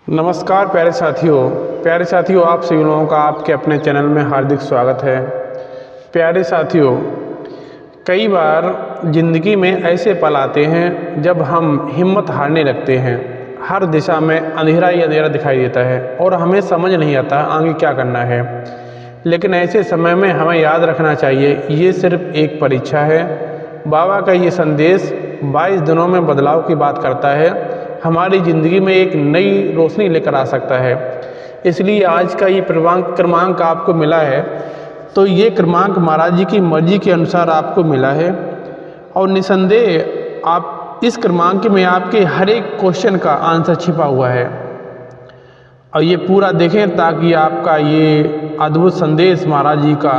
नमस्कार प्यारे साथियों आप सभी लोगों का आपके अपने चैनल में हार्दिक स्वागत है। प्यारे साथियों, कई बार ज़िंदगी में ऐसे पल आते हैं जब हम हिम्मत हारने लगते हैं। हर दिशा में अंधेरा ही अंधेरा दिखाई देता है और हमें समझ नहीं आता आगे क्या करना है। लेकिन ऐसे समय में हमें याद रखना चाहिए, ये सिर्फ एक परीक्षा है। बाबा का ये संदेश 22 दिनों में बदलाव की बात करता है, हमारी ज़िंदगी में एक नई रोशनी लेकर आ सकता है। इसलिए आज का ये क्रमांक आपको मिला है, तो ये क्रमांक महाराज जी की मर्जी के अनुसार आपको मिला है और निसंदेह आप इस क्रमांक में आपके हर एक क्वेश्चन का आंसर छिपा हुआ है। और ये पूरा देखें ताकि आपका ये अद्भुत संदेश महाराज जी का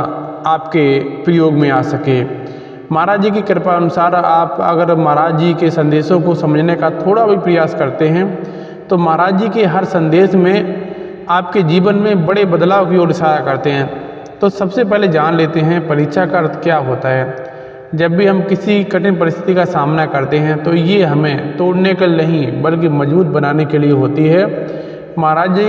आपके प्रयोग में आ सके। महाराज जी की कृपा अनुसार आप अगर महाराज जी के संदेशों को समझने का थोड़ा भी प्रयास करते हैं तो महाराज जी के हर संदेश में आपके जीवन में बड़े बदलाव की ओर इशारा करते हैं। तो सबसे पहले जान लेते हैं परीक्षा का अर्थ क्या होता है। जब भी हम किसी कठिन परिस्थिति का सामना करते हैं तो ये हमें तोड़ने के लिए नहीं बल्कि मजबूत बनाने के लिए होती है। महाराज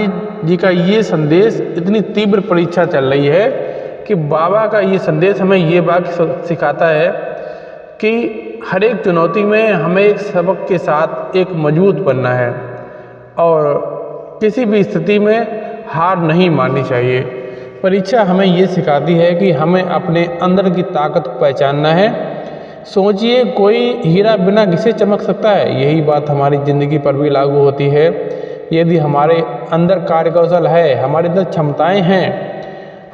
जी का ये संदेश इतनी तीव्र परीक्षा चल रही है कि बाबा का ये संदेश हमें ये बात सिखाता है कि हर एक चुनौती में हमें एक सबक के साथ एक मजबूत बनना है और किसी भी स्थिति में हार नहीं माननी चाहिए। परीक्षा हमें ये सिखाती है कि हमें अपने अंदर की ताकत को पहचानना है। सोचिए, कोई हीरा बिना घिसे चमक सकता है, यही बात हमारी ज़िंदगी पर भी लागू होती है। यदि हमारे अंदर कार्यकौशल है, हमारे अंदर क्षमताएँ हैं,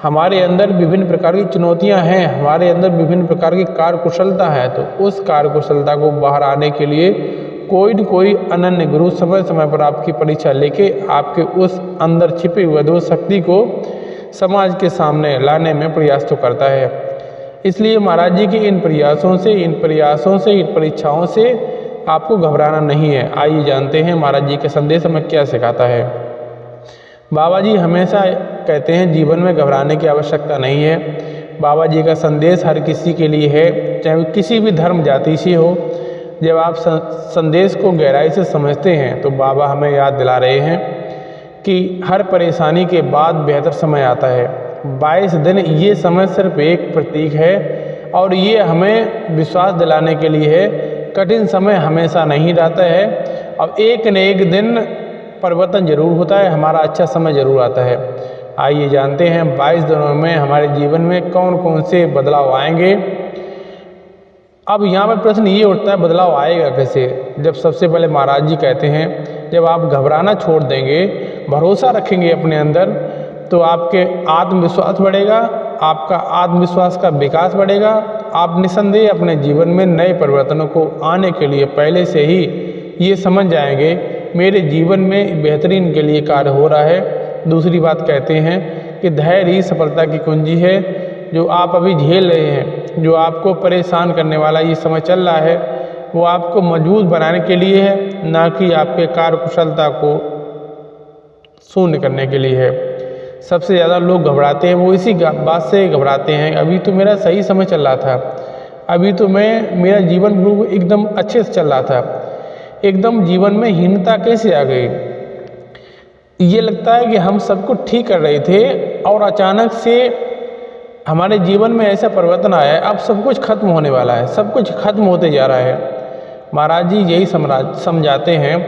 हमारे अंदर विभिन्न प्रकार की चुनौतियां हैं, हमारे अंदर विभिन्न प्रकार की कार्यकुशलता है, तो उस कार्यकुशलता को बाहर आने के लिए कोई न कोई अनन्य गुरु समय समय पर आपकी परीक्षा लेके आपके उस अंदर छिपे हुए अद्भुत शक्ति को समाज के सामने लाने में प्रयास तो करता है। इसलिए महाराज जी के इन परीक्षाओं से आपको घबराना नहीं है। आइए जानते हैं महाराज जी के संदेश हमें क्या सिखाता है। बाबा जी हमेशा कहते हैं जीवन में घबराने की आवश्यकता नहीं है। बाबा जी का संदेश हर किसी के लिए है, चाहे वो किसी भी धर्म जाति से हो। जब आप संदेश को गहराई से समझते हैं तो बाबा हमें याद दिला रहे हैं कि हर परेशानी के बाद बेहतर समय आता है। 22 दिन ये समय सिर्फ एक प्रतीक है और ये हमें विश्वास दिलाने के लिए है। कठिन समय हमेशा नहीं रहता है और एक न एक दिन परिवर्तन जरूर होता है, हमारा अच्छा समय जरूर आता है। आइए जानते हैं 22 दिनों में हमारे जीवन में कौन कौन से बदलाव आएंगे। अब यहाँ पर प्रश्न ये उठता है, बदलाव आएगा कैसे? जब सबसे पहले महाराज जी कहते हैं जब आप घबराना छोड़ देंगे, भरोसा रखेंगे अपने अंदर, तो आपके आत्मविश्वास बढ़ेगा, आपका आत्मविश्वास का विकास बढ़ेगा। आप निसंदेह अपने जीवन में नए परिवर्तनों को आने के लिए पहले से ही ये समझ जाएंगे मेरे जीवन में बेहतरीन के लिए कार्य हो रहा है। दूसरी बात कहते हैं कि धैर्य ही सफलता की कुंजी है। जो आप अभी झेल रहे हैं, जो आपको परेशान करने वाला ये समय चल रहा है, वो आपको मजबूत बनाने के लिए है, ना कि आपके कार्यकुशलता को शून्य करने के लिए है। सबसे ज़्यादा लोग घबराते हैं, वो इसी बात से घबराते हैं, अभी तो मेरा सही समय चल रहा था, अभी तो मेरा जीवन एकदम अच्छे से चल रहा था, एकदम जीवन में हीनता कैसे आ गई। ये लगता है कि हम सब कुछ ठीक कर रहे थे और अचानक से हमारे जीवन में ऐसा परिवर्तन आया है, अब सब कुछ खत्म होने वाला है, सब कुछ खत्म होते जा रहा है। महाराज जी यही समझाते हैं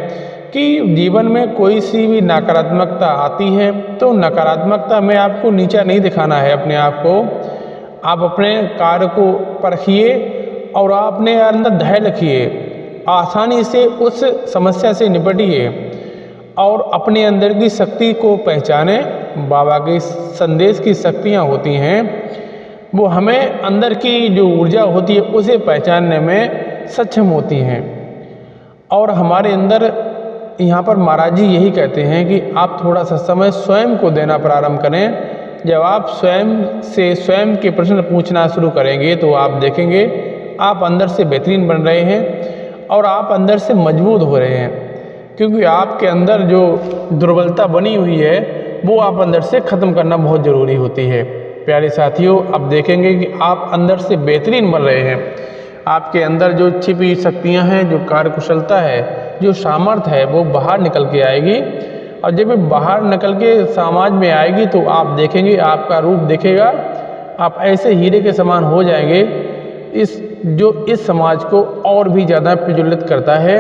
कि जीवन में कोई सी भी नकारात्मकता आती है तो नकारात्मकता में आपको नीचा नहीं दिखाना है अपने आप को। आप अपने कार्य को परखिए और आप अपने अंदर धैर्य रखिए, आसानी से उस समस्या से निपटिए और अपने अंदर की शक्ति को पहचाने। बाबा के संदेश की शक्तियाँ होती हैं, वो हमें अंदर की जो ऊर्जा होती है उसे पहचानने में सक्षम होती हैं। और हमारे अंदर यहाँ पर महाराज जी यही कहते हैं कि आप थोड़ा सा समय स्वयं को देना प्रारंभ करें। जब आप स्वयं के प्रश्न पूछना शुरू करेंगे तो आप देखेंगे आप अंदर से बेहतरीन बन रहे हैं और आप अंदर से मजबूत हो रहे हैं, क्योंकि आपके अंदर जो दुर्बलता बनी हुई है वो आप अंदर से ख़त्म करना बहुत ज़रूरी होती है। प्यारे साथियों, अब देखेंगे कि आप अंदर से बेहतरीन बन रहे हैं। आपके अंदर जो छिपी शक्तियां हैं, जो कार्यकुशलता है, जो सामर्थ्य है, वो बाहर निकल के आएगी और जब ये बाहर निकल के समाज में आएगी तो आप देखेंगे, आपका रूप दिखेगा, आप ऐसे हीरे के समान हो जाएंगे इस समाज को और भी ज़्यादा प्रज्वलित करता है।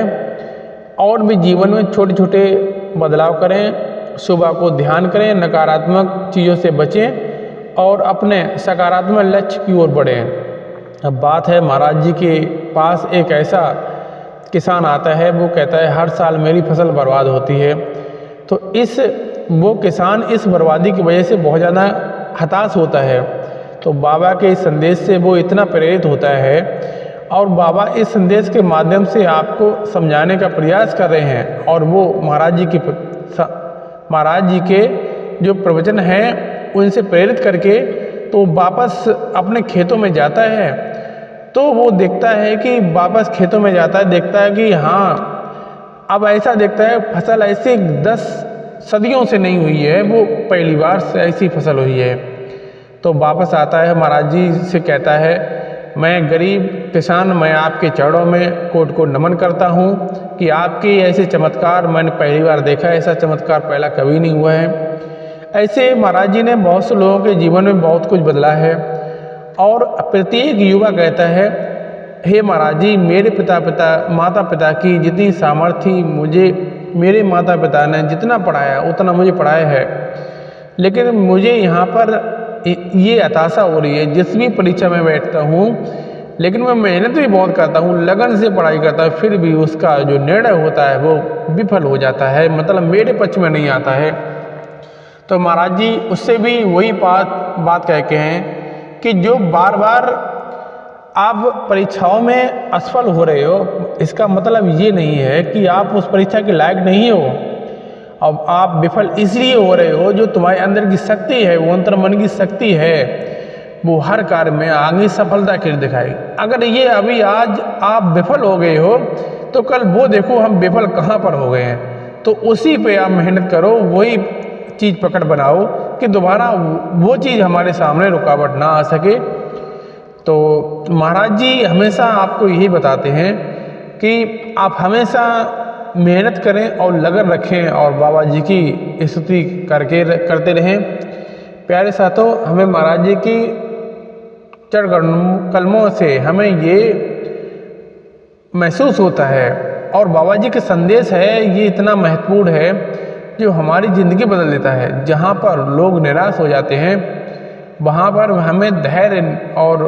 और भी जीवन में छोटे छोटे बदलाव करें, सुबह को ध्यान करें, नकारात्मक चीज़ों से बचें और अपने सकारात्मक लक्ष्य की ओर बढ़ें। अब बात है महाराज जी के पास एक ऐसा किसान आता है, वो कहता है हर साल मेरी फसल बर्बाद होती है। तो वो किसान इस बर्बादी की वजह से बहुत ज़्यादा हताश होता है। तो बाबा के इस संदेश से वो इतना प्रेरित होता है और बाबा इस संदेश के माध्यम से आपको समझाने का प्रयास कर रहे हैं। और वो महाराज जी के जो प्रवचन हैं उनसे प्रेरित करके तो वापस अपने खेतों में जाता है। तो वो देखता है कि वापस खेतों में जाता है, देखता है कि हाँ, अब ऐसा देखता है फसल ऐसे 10 सदियों से नहीं हुई है, वो पहली बार से ऐसी फसल हुई है। तो वापस आता है, महाराज जी से कहता है मैं गरीब किसान, मैं आपके चरणों में कोट को नमन करता हूँ कि आपके ऐसे चमत्कार मैंने पहली बार देखा है, ऐसा चमत्कार पहला कभी नहीं हुआ है। ऐसे महाराज जी ने बहुत से लोगों के जीवन में बहुत कुछ बदला है। और प्रत्येक युवा कहता है हे महाराज जी, मेरे माता पिता की जितनी सामर्थ्य मेरे माता पिता ने जितना पढ़ाया उतना मुझे पढ़ाया है, लेकिन मुझे यहाँ पर ये हताशा हो रही है। जिस भी परीक्षा में बैठता हूँ, लेकिन मैं मेहनत भी बहुत करता हूँ, लगन से पढ़ाई करता हूँ, फिर भी उसका जो निर्णय होता है वो विफल हो जाता है, मतलब मेरे पक्ष में नहीं आता है। तो महाराज जी उससे भी वही बात कह के हैं कि जो बार बार आप परीक्षाओं में असफल हो रहे हो, इसका मतलब ये नहीं है कि आप उस परीक्षा के लायक नहीं हो। अब आप विफल इसलिए हो रहे हो, जो तुम्हारे अंदर की शक्ति है, वो अंतर्मन की शक्ति है, वो हर कार्य में आगे सफलता कर दिखाएगी। अगर ये अभी आज आप विफल हो गए हो तो कल वो देखो हम विफल कहाँ पर हो गए हैं। तो उसी पे आप मेहनत करो, वही चीज़ पकड़ बनाओ कि दोबारा वो चीज़ हमारे सामने रुकावट ना आ सके। तो महाराज जी हमेशा आपको यही बताते हैं कि आप हमेशा मेहनत करें और लगन रखें और बाबा जी की स्तुति करते रहें। प्यारे साथों, हमें महाराज जी की चरण कलमों से हमें ये महसूस होता है और बाबा जी के संदेश है ये इतना महत्वपूर्ण है जो हमारी ज़िंदगी बदल देता है। जहाँ पर लोग निराश हो जाते हैं, वहाँ पर हमें धैर्य और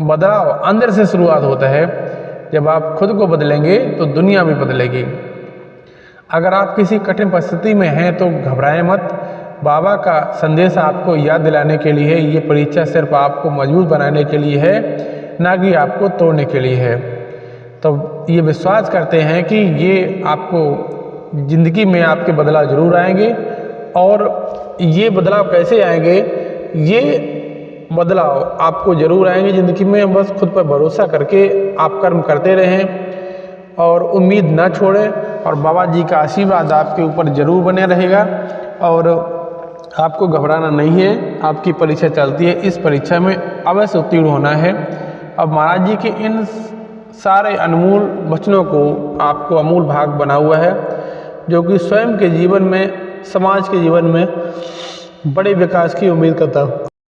बदलाव अंदर से शुरुआत होता है। जब आप खुद को बदलेंगे तो दुनिया भी बदलेगी। अगर आप किसी कठिन परिस्थिति में हैं तो घबराएं मत। बाबा का संदेश आपको याद दिलाने के लिए है। ये परीक्षा सिर्फ आपको मजबूत बनाने के लिए है, ना कि आपको तोड़ने के लिए है। तो ये विश्वास करते हैं कि ये आपको ज़िंदगी में आपके बदलाव ज़रूर आएंगे। और ये बदलाव कैसे आएंगे? ये बदलाव आपको ज़रूर आएंगे ज़िंदगी में। बस खुद पर भरोसा करके आप कर्म करते रहें और उम्मीद न छोड़ें, और बाबा जी का आशीर्वाद आपके ऊपर ज़रूर बने रहेगा। और आपको घबराना नहीं है, आपकी परीक्षा चलती है, इस परीक्षा में अवश्य उत्तीर्ण होना है। अब महाराज जी के इन सारे अनमोल वचनों को आपको अमूल भाग बना हुआ है, जो कि स्वयं के जीवन में, समाज के जीवन में बड़े विकास की उम्मीद करता हूँ।